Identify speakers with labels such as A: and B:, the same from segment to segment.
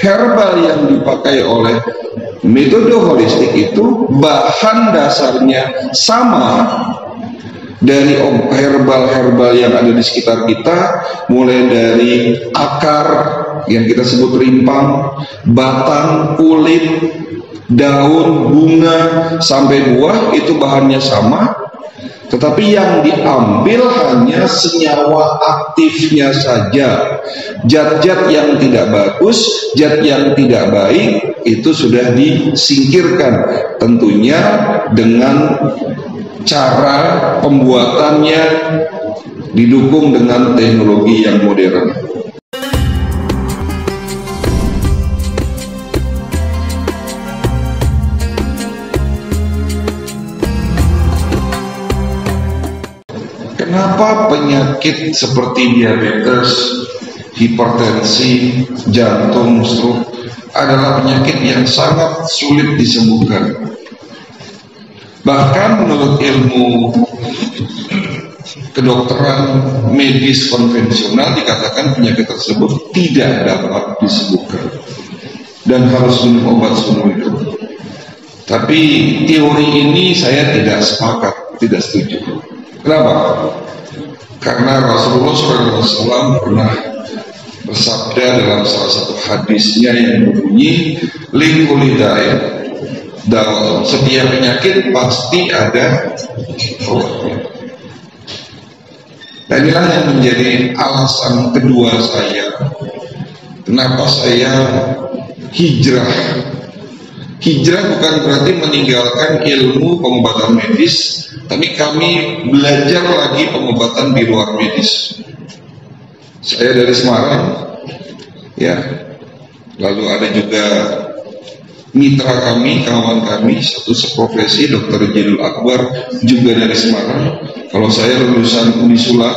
A: herbal yang dipakai oleh metode holistik itu bahan dasarnya sama dari herbal-herbal yang ada di sekitar kita, mulai dari akar yang kita sebut rimpang, batang, kulit, daun, bunga, sampai buah, itu bahannya sama. Tetapi yang diambil hanya senyawa aktifnya saja. Zat-zat yang tidak bagus, zat yang tidak baik, itu sudah disingkirkan. Tentunya dengan cara pembuatannya didukung dengan teknologi yang modern. Kenapa penyakit seperti diabetes, hipertensi, jantung, stroke adalah penyakit yang sangat sulit disembuhkan? Bahkan menurut ilmu kedokteran medis konvensional dikatakan penyakit tersebut tidak dapat disembuhkan dan harus minum obat seumur hidup. Tapi teori ini saya tidak sepakat, tidak setuju. Kenapa? Karena Rasulullah SAW pernah bersabda dalam salah satu hadisnya yang berbunyi, "Likulli da'in dawa." Setiap penyakit pasti ada obatnya. Dan inilah yang menjadi alasan kedua saya kenapa saya hijrah. Hijrah bukan berarti meninggalkan ilmu pengobatan medis, tapi kami belajar lagi pengobatan di luar medis. Saya dari Semarang, ya. Lalu ada juga mitra kami, kawan kami, satu seprofesi, Dr. Jedul Akbar, juga dari Semarang. Kalau saya lulusan Unisula,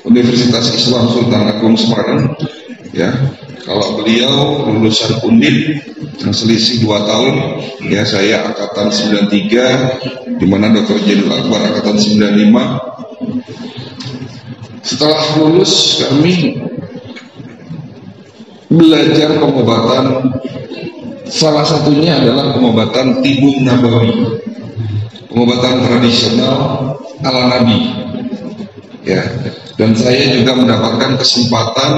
A: Universitas Islam Sultan Agung Semarang, ya. Kalau beliau lulusan Undip, yang selisih 2 tahun, ya, saya angkatan 93, di mana Dr. Jedul Akbar angkatan 95. Setelah lulus kami belajar pengobatan, salah satunya adalah pengobatan tibung nabawi, pengobatan tradisional ala Nabi, ya. Dan saya juga mendapatkan kesempatan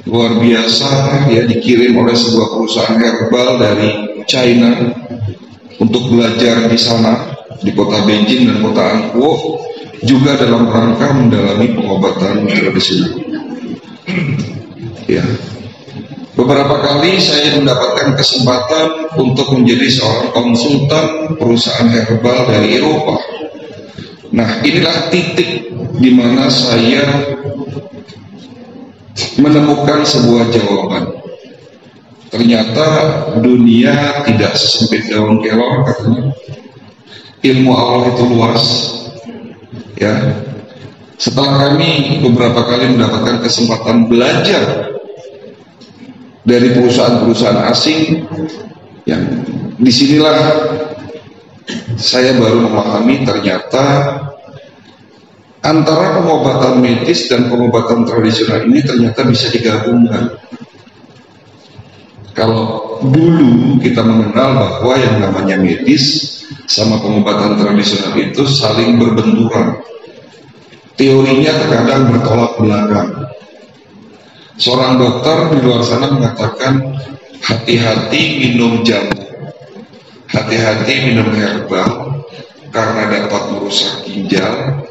A: luar biasa, ya, dikirim oleh sebuah perusahaan herbal dari China untuk belajar di sana, di kota Beijing dan kota Anguo, juga dalam rangka mendalami pengobatan tradisional. Ya. Beberapa kali saya mendapatkan kesempatan untuk menjadi seorang konsultan perusahaan herbal dari Eropa. Nah, inilah titik di mana saya menemukan sebuah jawaban. Ternyata dunia tidak sesempit daun kelor, katanya. Ilmu Allah itu luas, ya. Setelah kami beberapa kali mendapatkan kesempatan belajar dari perusahaan-perusahaan asing, yang disinilah saya baru memahami ternyata antara pengobatan medis dan pengobatan tradisional ini ternyata bisa digabungkan. Kalau dulu kita mengenal bahwa yang namanya medis sama pengobatan tradisional itu saling berbenturan, teorinya terkadang bertolak belakang. Seorang dokter di luar sana mengatakan, hati-hati minum jamu, hati-hati minum herbal karena dapat merusak ginjal.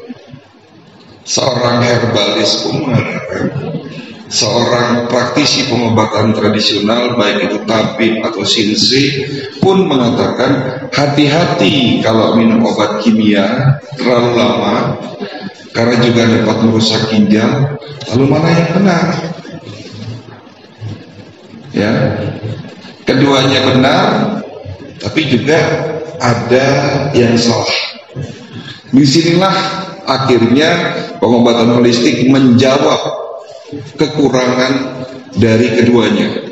A: Seorang herbalis pun mengatakan, seorang praktisi pengobatan tradisional baik itu tabib atau sinsi pun mengatakan, hati-hati kalau minum obat kimia terlalu lama karena juga dapat merusak ginjal. Lalu mana yang benar? Ya, keduanya benar, tapi juga ada yang salah. Disinilah akhirnya pengobatan holistik menjawab kekurangan dari keduanya,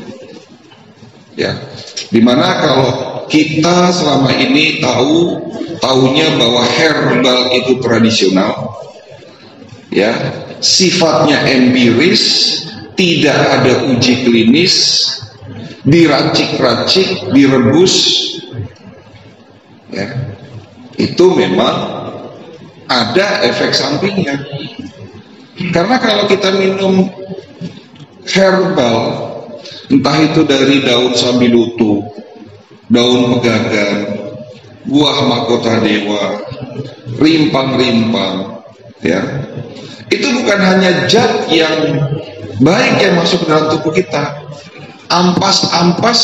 A: ya. Dimana kalau kita selama ini taunya bahwa herbal itu tradisional, ya, sifatnya empiris, tidak ada uji klinis, diracik-racik, direbus, ya, itu memang ada efek sampingnya. Karena kalau kita minum herbal, entah itu dari daun sambilutu, daun pegagan, buah mahkota dewa, rimpang-rimpang, ya, itu bukan hanya zat yang baik yang masuk dalam tubuh kita, ampas-ampas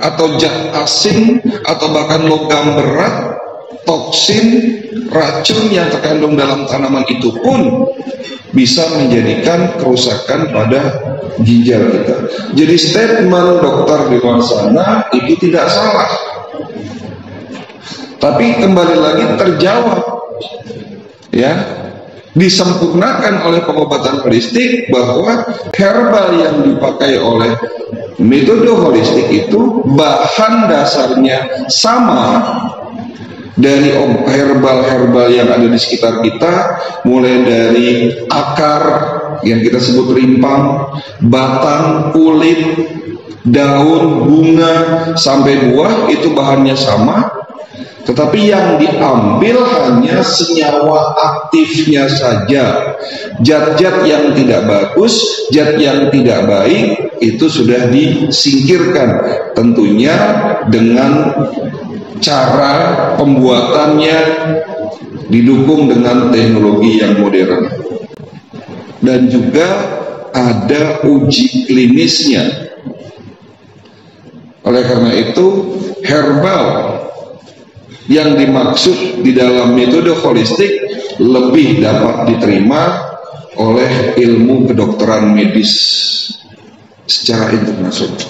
A: atau zat asin atau bahkan logam berat, toksin, racun yang terkandung dalam tanaman itu pun bisa menjadikan kerusakan pada ginjal kita. Jadi statement dokter di luar sana itu tidak salah, tapi kembali lagi terjawab, ya, disempurnakan oleh pengobatan holistik bahwa herbal yang dipakai oleh metode holistik itu bahan dasarnya sama dari herbal-herbal yang ada di sekitar kita, mulai dari akar yang kita sebut rimpang, batang, kulit, daun, bunga, sampai buah, itu bahannya sama, tetapi yang diambil hanya senyawa aktifnya saja. Zat-zat yang tidak bagus, zat yang tidak baik, itu sudah disingkirkan, tentunya dengan cara pembuatannya didukung dengan teknologi yang modern, dan juga ada uji klinisnya. Oleh karena itu, herbal yang dimaksud di dalam metode holistik lebih dapat diterima oleh ilmu kedokteran medis secara internasional,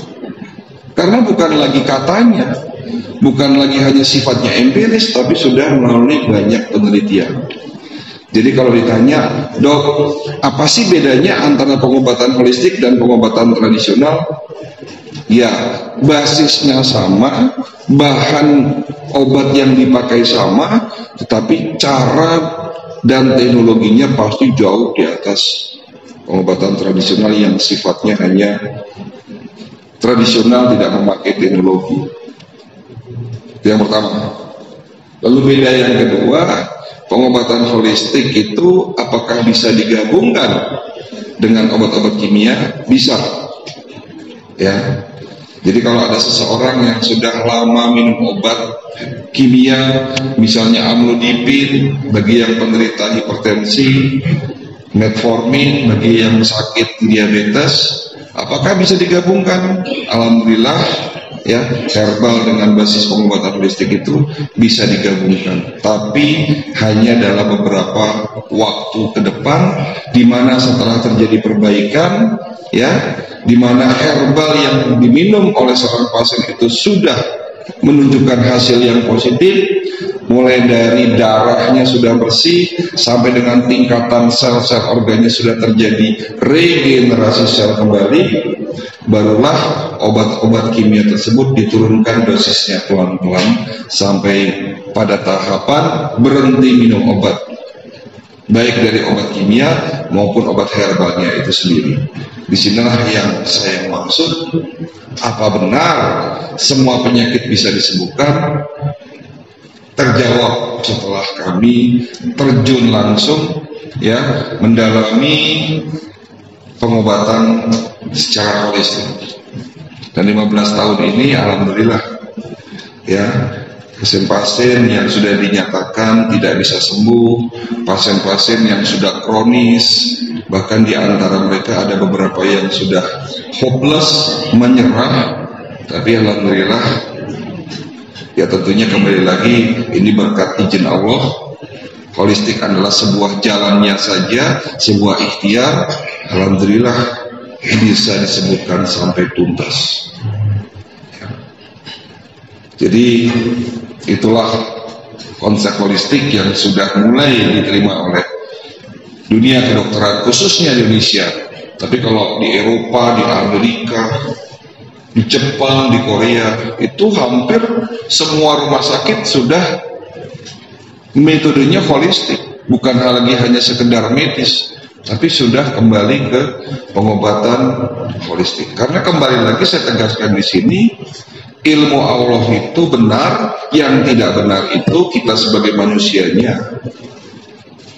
A: karena bukan lagi katanya, bukan lagi hanya sifatnya empiris, tapi sudah melalui banyak penelitian. Jadi kalau ditanya, dok, apa sih bedanya antara pengobatan holistik dan pengobatan tradisional? Ya, basisnya sama, bahan obat yang dipakai sama, tetapi cara dan teknologinya pasti jauh di atas pengobatan tradisional yang sifatnya hanya tradisional, tidak memakai teknologi. Itu yang pertama. Lalu beda yang kedua, pengobatan holistik itu apakah bisa digabungkan dengan obat-obat kimia? Bisa, ya. Jadi kalau ada seseorang yang sudah lama minum obat kimia, misalnya amlodipin bagi yang penderita hipertensi, metformin bagi yang sakit diabetes, apakah bisa digabungkan? Alhamdulillah, ya, herbal dengan basis pengobatan holistik itu bisa digabungkan, tapi hanya dalam beberapa waktu ke depan, di mana setelah terjadi perbaikan, ya, di mana herbal yang diminum oleh seorang pasien itu sudah menunjukkan hasil yang positif, mulai dari darahnya sudah bersih sampai dengan tingkatan sel-sel organnya sudah terjadi regenerasi sel kembali, barulah obat-obat kimia tersebut diturunkan dosisnya pelan-pelan sampai pada tahapan berhenti minum obat, baik dari obat kimia maupun obat herbalnya itu sendiri. Disinilah yang saya maksud, apa benar semua penyakit bisa disembuhkan? Terjawab setelah kami terjun langsung, ya, mendalami pengobatan secara holistik. Dan 15 tahun ini alhamdulillah, ya, pasien-pasien yang sudah dinyatakan tidak bisa sembuh, pasien-pasien yang sudah kronis, bahkan di antara mereka ada beberapa yang sudah hopeless, menyerah, tapi alhamdulillah, ya, tentunya kembali lagi ini berkat izin Allah. Holistik adalah sebuah jalannya saja, sebuah ikhtiar. Alhamdulillah bisa disebutkan sampai tuntas. Jadi itulah konsep holistik yang sudah mulai diterima oleh dunia kedokteran, khususnya di Indonesia. Tapi kalau di Eropa, di Amerika, di Jepang, di Korea, itu hampir semua rumah sakit sudah metodenya holistik, bukan lagi hanya sekedar medis, tapi sudah kembali ke pengobatan holistik. Karena kembali lagi saya tegaskan di sini, ilmu Allah itu benar, yang tidak benar itu kita sebagai manusianya,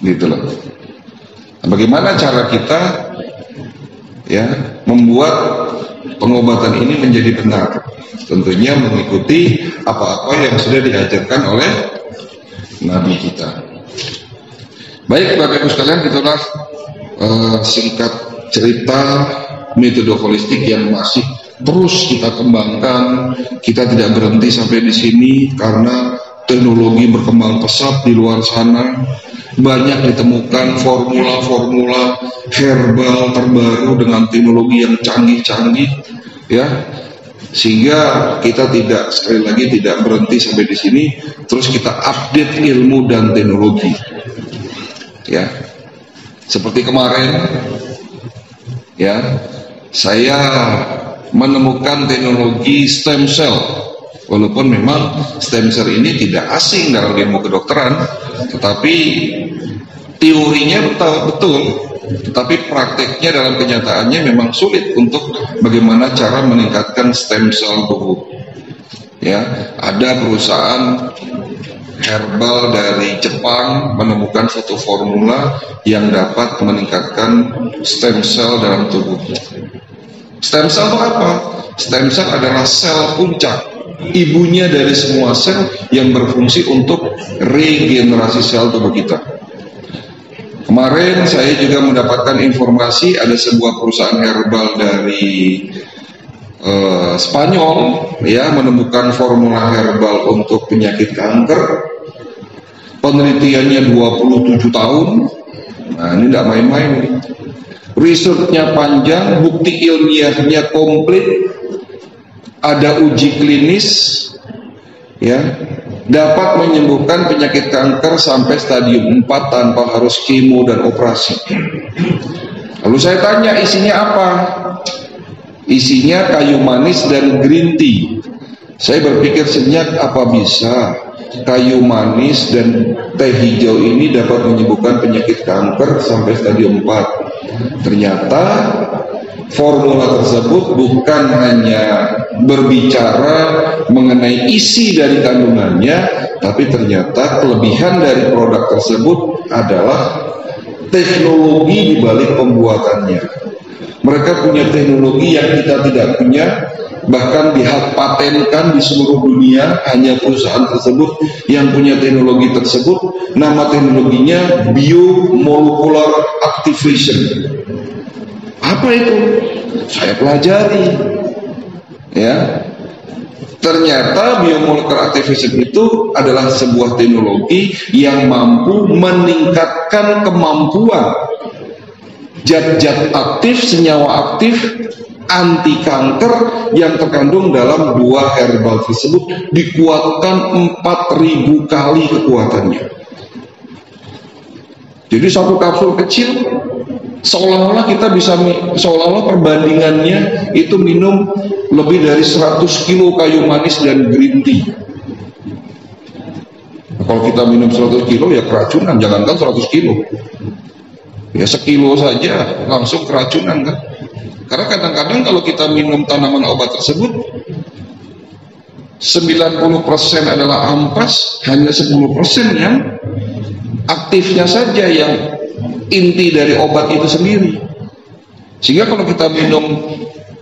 A: gitu loh. Nah, bagaimana cara kita ya membuat pengobatan ini menjadi benar? Tentunya mengikuti apa-apa yang sudah diajarkan oleh Nabi kita. Baik Bapak Ibu sekalian, itulah singkat cerita metode holistik yang masih terus kita kembangkan. Kita tidak berhenti sampai di sini karena teknologi berkembang pesat di luar sana. Banyak ditemukan formula-formula herbal terbaru dengan teknologi yang canggih-canggih, ya, sehingga kita tidak, sekali lagi, tidak berhenti sampai di sini. Terus kita update ilmu dan teknologi, ya. Seperti kemarin, ya, saya menemukan teknologi stem cell. Walaupun memang stem cell ini tidak asing dalam ilmu kedokteran, tetapi teorinya betul, tetapi prakteknya dalam kenyataannya memang sulit untuk bagaimana cara meningkatkan stem cell tubuh. Ya, ada perusahaan herbal dari Jepang menemukan satu formula yang dapat meningkatkan stem cell dalam tubuh. Stem cell itu apa? Stem cell adalah sel puncak, ibunya dari semua sel yang berfungsi untuk regenerasi sel tubuh kita. Kemarin saya juga mendapatkan informasi ada sebuah perusahaan herbal dari Spanyol, ya, menemukan formula herbal untuk penyakit kanker. Penelitiannya 27 tahun. Nah, ini tidak main-main. Risetnya panjang, bukti ilmiahnya komplit, ada uji klinis, ya, dapat menyembuhkan penyakit kanker sampai stadium 4 tanpa harus kemo dan operasi. Lalu saya tanya, isinya apa? Isinya kayu manis dan green tea. Saya berpikir sejenak, apa bisa kayu manis dan teh hijau ini dapat menyembuhkan penyakit kanker sampai stadium 4? Ternyata formula tersebut bukan hanya berbicara mengenai isi dari kandungannya, tapi ternyata kelebihan dari produk tersebut adalah teknologi di balik pembuatannya. Mereka punya teknologi yang kita tidak punya, bahkan dipatenkan di seluruh dunia. Hanya perusahaan tersebut yang punya teknologi tersebut. Nama teknologinya biomolecular activation. Apa itu? Saya pelajari, ya. Ternyata biomolecular activation itu adalah sebuah teknologi yang mampu meningkatkan kemampuan zat-zat aktif, senyawa aktif anti kanker yang terkandung dalam buah herbal tersebut dikuatkan 4.000 kali kekuatannya. Jadi satu kapsul kecil seolah-olah kita bisa, seolah-olah perbandingannya itu minum lebih dari 100 kilo kayu manis dan green tea. Kalau kita minum 100 kilo ya keracunan, jangankan 100 kilo. Ya sekilo saja langsung keracunan kan. Karena kadang-kadang kalau kita minum tanaman obat tersebut 90% adalah ampas, hanya 10% yang aktifnya saja yang inti dari obat itu sendiri. Sehingga kalau kita minum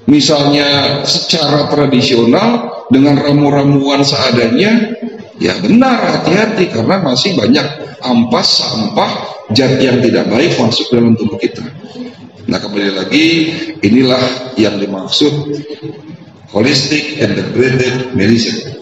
A: misalnya secara tradisional dengan ramu-ramuan seadanya, ya benar, hati-hati karena masih banyak ampas, sampah, zat yang tidak baik masuk dalam tubuh kita. Nah, kembali lagi, inilah yang dimaksud holistic integrated medicine.